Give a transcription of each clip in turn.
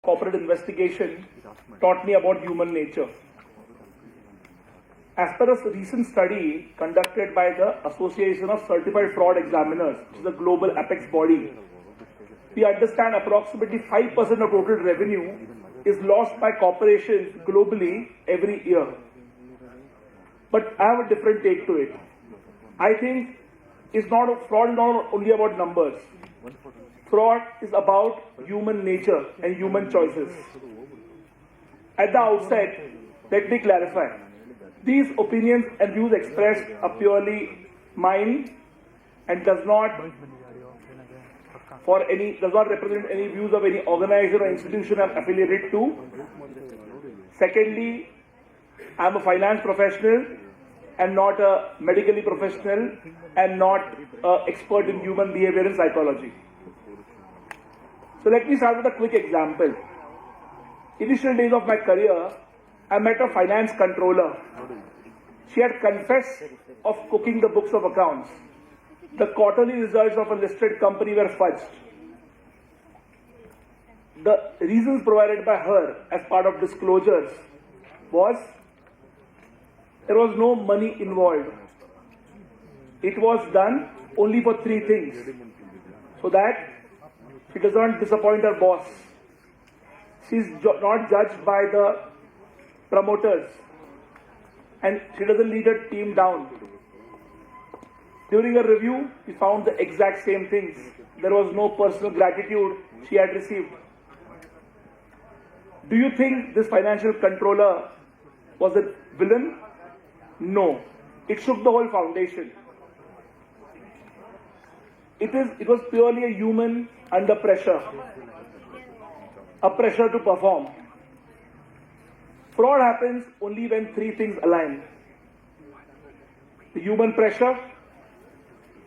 corporate investigation taught me about human nature. As per a recent study conducted by the Association of Certified Fraud Examiners, which is a global apex body, we understand approximately 5% of total revenue is lost by corporations globally every year. But I have a different take to it. I think fraud is not only about numbers. Fraud is about human nature and human choices. At the outset, let me clarify. These opinions and views expressed are purely mine and does not represent any views of any organization or institution I'm affiliated to. Secondly, I'm a finance professional and not a medically professional and not an expert in human behavior and psychology. So let me start with a quick example. Initial days of my career, I met a finance controller. She had confessed of cooking the books of accounts. The quarterly results of a listed company were fudged. The reasons provided by her as part of disclosures was there was no money involved. It was done only for 3 things. So that she does not disappoint her boss. She is not judged by the promoters. And she doesn't lead her team down. During a review, we found the exact same things. There was no personal gratitude she had received. Do you think this financial controller was a villain? No. It shook the whole foundation. It was purely a human under pressure. A pressure to perform. Fraud happens only when 3 things align. The human pressure,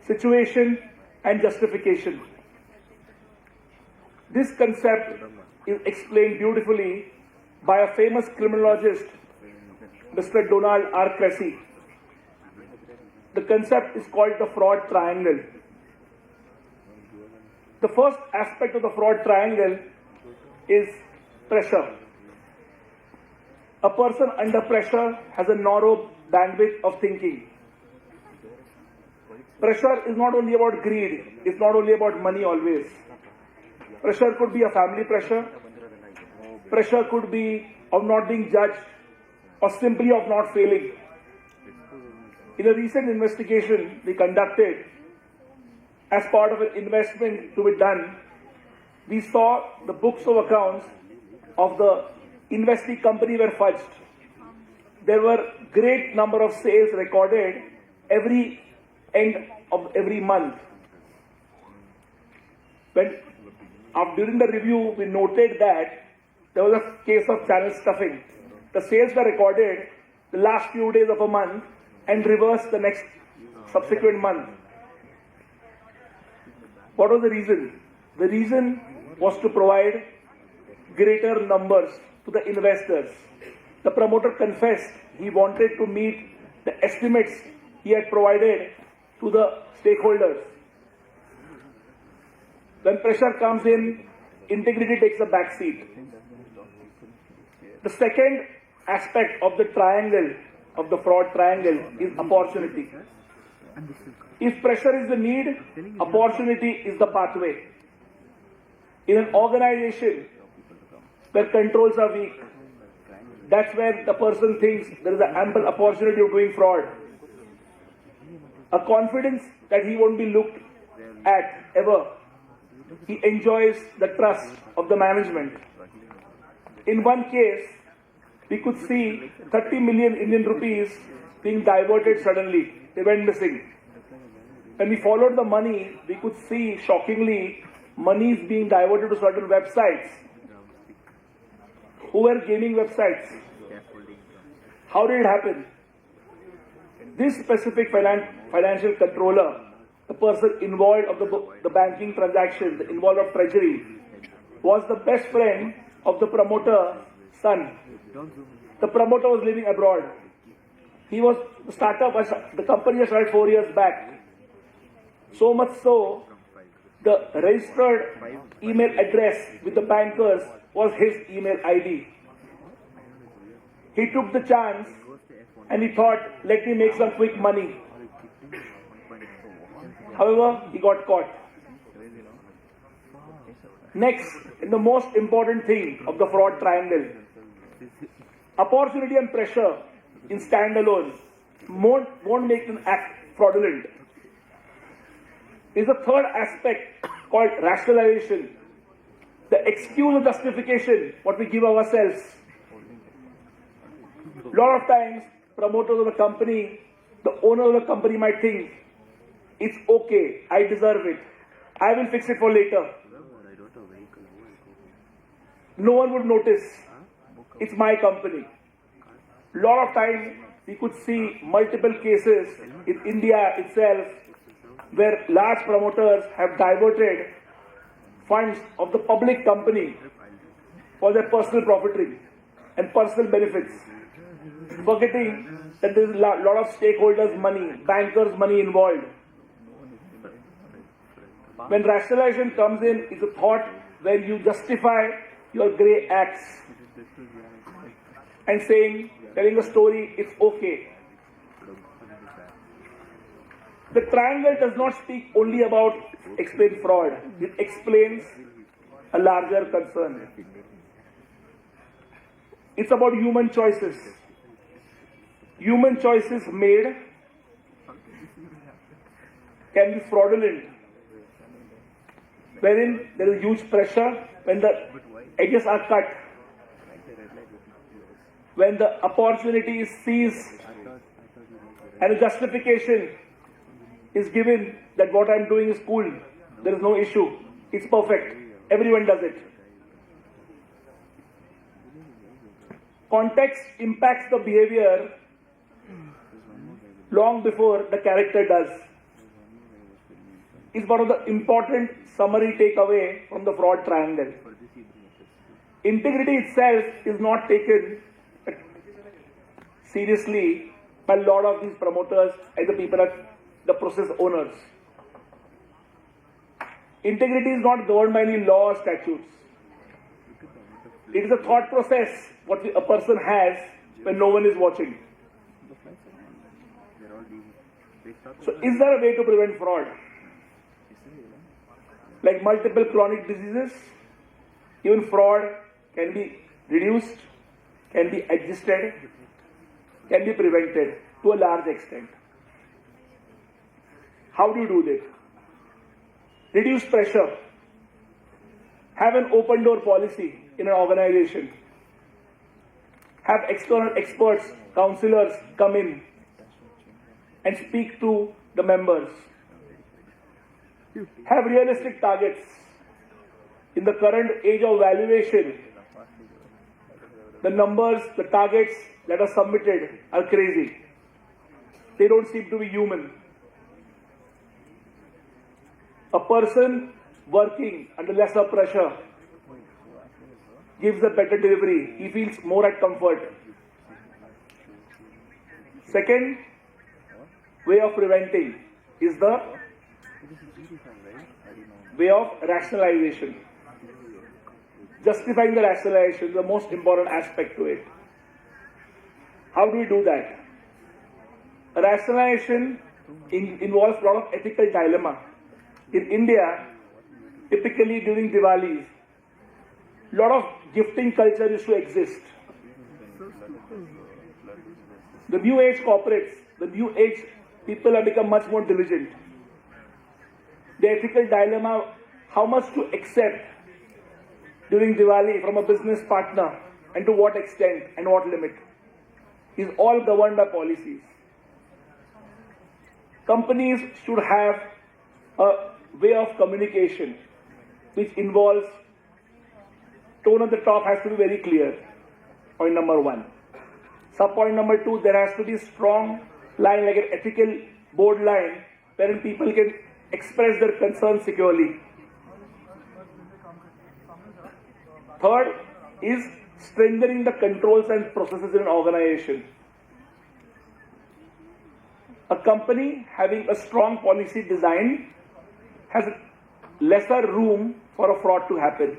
situation, and justification. This concept is explained beautifully by a famous criminologist, Mr. Donald R. Cressey. The concept is called the fraud triangle. The first aspect of the fraud triangle is pressure. A person under pressure has a narrow bandwidth of thinking. Pressure is not only about greed, it's not only about money always. Pressure could be a family pressure. Pressure could be of not being judged or simply of not failing. In a recent investigation we conducted as part of an investment to be done, we saw the books of accounts of the investee company were fudged. There were great number of sales recorded every end of every month. During the review, we noted that there was a case of channel stuffing. The sales were recorded the last few days of a month and reversed the next subsequent month. What was the reason? The reason was to provide greater numbers to the investors. The promoter confessed he wanted to meet the estimates he had provided to the stakeholders. When pressure comes in, integrity takes a back seat. The second aspect of the triangle, of the fraud triangle, is opportunity. If pressure is the need, opportunity is the pathway. In an organization where controls are weak, that's where the person thinks there is an ample opportunity of doing fraud. A confidence that he won't be looked at ever. He enjoys the trust of the management. In one case, we could see 30 million Indian rupees being diverted suddenly. They went missing. When we followed the money, we could see, shockingly, money is being diverted to certain websites. Who were gaming websites? How did it happen? This specific financial controller, the person involved of the banking transaction, the involved of treasury, was the best friend of the promoter's son. The promoter was living abroad. He was the company was started 4 years back. So much so, the registered email address with the bankers was his email ID. He took the chance and he thought, let me make some quick money. However, he got caught. Next, in the most important thing of the fraud triangle, opportunity and pressure in standalone won't make an act fraudulent. Is a third aspect called rationalization, the excuse or justification what we give ourselves. A lot of times, promoters of the company, the owner of the company might think, it's okay, I deserve it, I will fix it for later. No one would notice. It's my company. A lot of times we could see multiple cases in India itself where large promoters have diverted funds of the public company for their personal profiteering and personal benefits, forgetting that there is a lot of stakeholders' money, bankers' money involved. When rationalization comes in, it's a thought where you justify your grey acts and telling a story, it's okay. The triangle does not speak only about explain fraud. It explains a larger concern. It's about human choices. Human choices made can be fraudulent, wherein there is huge pressure when the edges are cut, when the opportunity is seized and a justification is given that what I am doing is cool, there is no issue, it's perfect, everyone does it. Context impacts the behavior long before the character does. Is one of the important summary takeaway from the fraud triangle. Integrity itself is not taken seriously by a lot of these promoters and the people at the process owners. Integrity is not governed by any law or statutes. It is a thought process what a person has when no one is watching. So is there a way to prevent fraud? Like multiple chronic diseases, even fraud can be reduced, can be adjusted, can be prevented to a large extent. How do you do that? Reduce pressure. Have an open door policy in an organization. Have external experts, counselors come in and speak to the members. Have realistic targets. In the current age of valuation, the numbers, the targets that are submitted are crazy. They don't seem to be human. A person working under lesser pressure gives a better delivery. He feels more at comfort. Second way of preventing is the way of rationalization. Justifying the rationalization is the most important aspect to it. How do we do that? Rationalization involves a lot of ethical dilemma. In India, typically during Diwalis, a lot of gifting culture used to exist. The new age corporates, the new age people have become much more diligent. The ethical dilemma, how much to accept during Diwali from a business partner and to what extent and what limit, is all governed by policies. Companies should have a way of communication which involves tone at the top has to be very clear. Point number one. Sub-point number two, there has to be a strong line like an ethical board line wherein people can express their concerns securely. Third is strengthening the controls and processes in an organization. A company having a strong policy design has lesser room for a fraud to happen.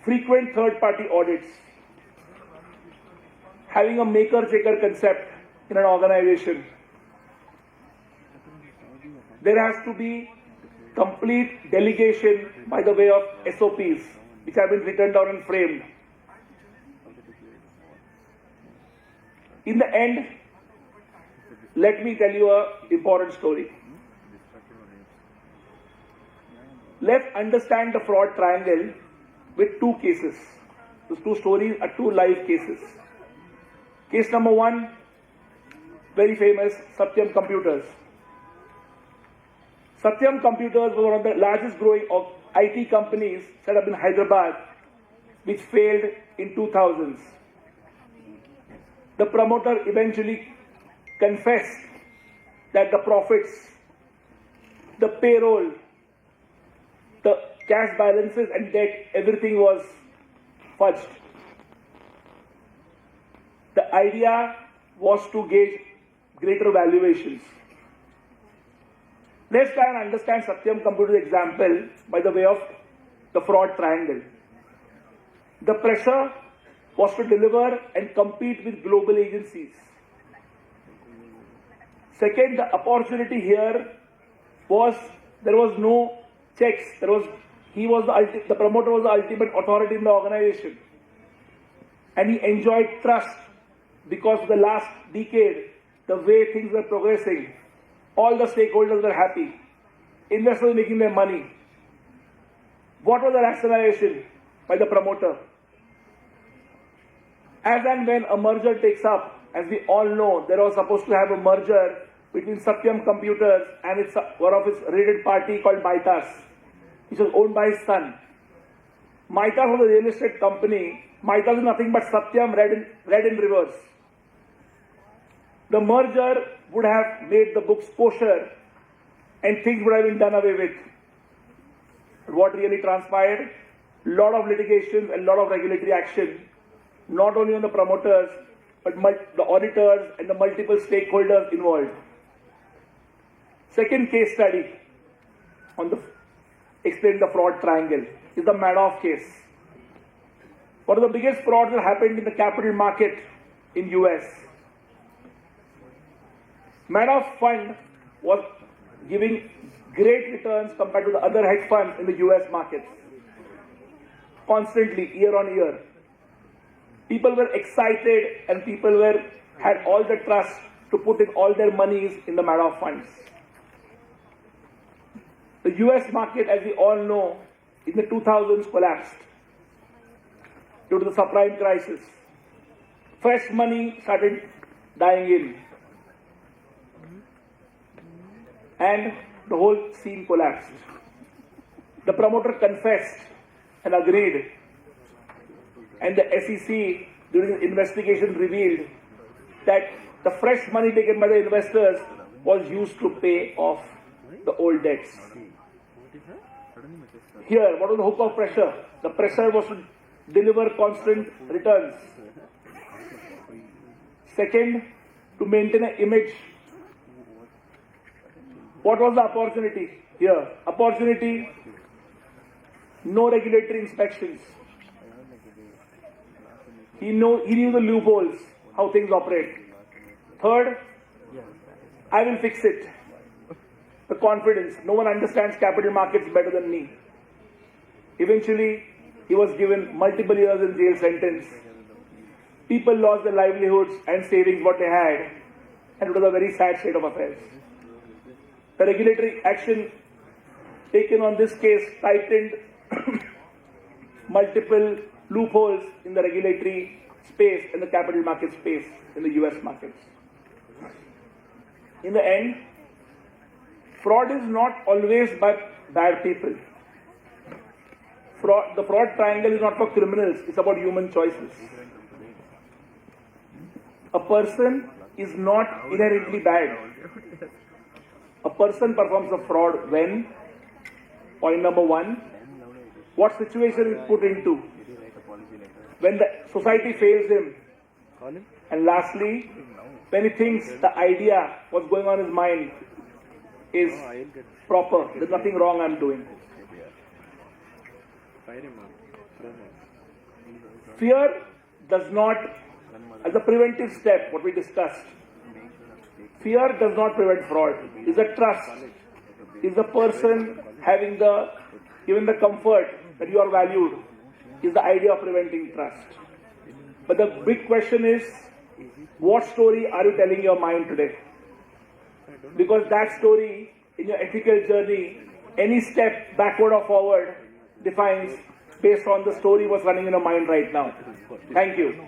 frequent third-party audits, having a maker-taker concept in an organization. There has to be complete delegation by the way of SOPs, which have been written down and framed. In the end, let me tell you an important story. Let's understand the fraud triangle with two cases. Those two stories are two live cases. Case number one, very famous, Satyam Computers. Satyam Computers was one of the largest growing of IT companies set up in Hyderabad, which failed in 2000s. The promoter eventually confessed that the profits, the payroll, the cash balances and debt, everything was fudged. The idea was to gauge greater valuations. Let's try and understand Satyam Computer's example by the way of the fraud triangle. The pressure was to deliver and compete with global agencies. Second, the opportunity here was there was no checks. The promoter was the ultimate authority in the organization, and he enjoyed trust because of the last decade, the way things were progressing. All the stakeholders were happy. Investors were making their money. What was the rationalization by the promoter? As and when a merger takes up, as we all know, there was supposed to have a merger between Satyam Computers and one of its related party called Mitas, which was owned by his son. Mitas was a real estate company. Mitas is nothing but Satyam read in reverse. The merger would have made the books kosher and things would have been done away with. But what really transpired? A lot of litigations and a lot of regulatory action, not only on the promoters, but the auditors and the multiple stakeholders involved. Second case study on explain the fraud triangle is the Madoff case. One of the biggest frauds that happened in the capital market in US. Madoff fund was giving great returns compared to the other hedge funds in the US markets. Constantly, year on year. People were excited and people had all the trust to put in all their monies in the Madoff funds. The US market, as we all know, in the 2000s collapsed due to the subprime crisis. Fresh money started dying in. And the whole scene collapsed. The promoter confessed and agreed. And the SEC, during the investigation, revealed that the fresh money taken by the investors was used to pay off the old debts. Here, what was the hook of pressure? The pressure was to deliver constant returns. Second, to maintain an image. What was the opportunity here? Opportunity, no regulatory inspections. He knew the loopholes, how things operate. Third, I will fix it. The confidence. No one understands capital markets better than me. Eventually, he was given multiple years in jail sentence. People lost their livelihoods and savings, what they had, and it was a very sad state of affairs. The regulatory action taken on this case tightened multiple loopholes in the regulatory space, in the capital market space, in the US markets. In the end, fraud is not always by bad people. The fraud triangle is not for criminals, it's about human choices. A person is not inherently bad. A person performs a fraud when, point number one, what situation is put into, when the society fails him, and lastly, when he thinks the idea, what's going on in his mind, is proper, there's nothing wrong I'm doing. Fear does not, as a preventive step, what we discussed, fear does not prevent fraud. Is a trust. Is the person having given the comfort that you are valued, is the idea of preventing trust. But the big question is, what story are you telling your mind today? Because that story, in your ethical journey, any step backward or forward defines based on the story what's running in your mind right now. Thank you.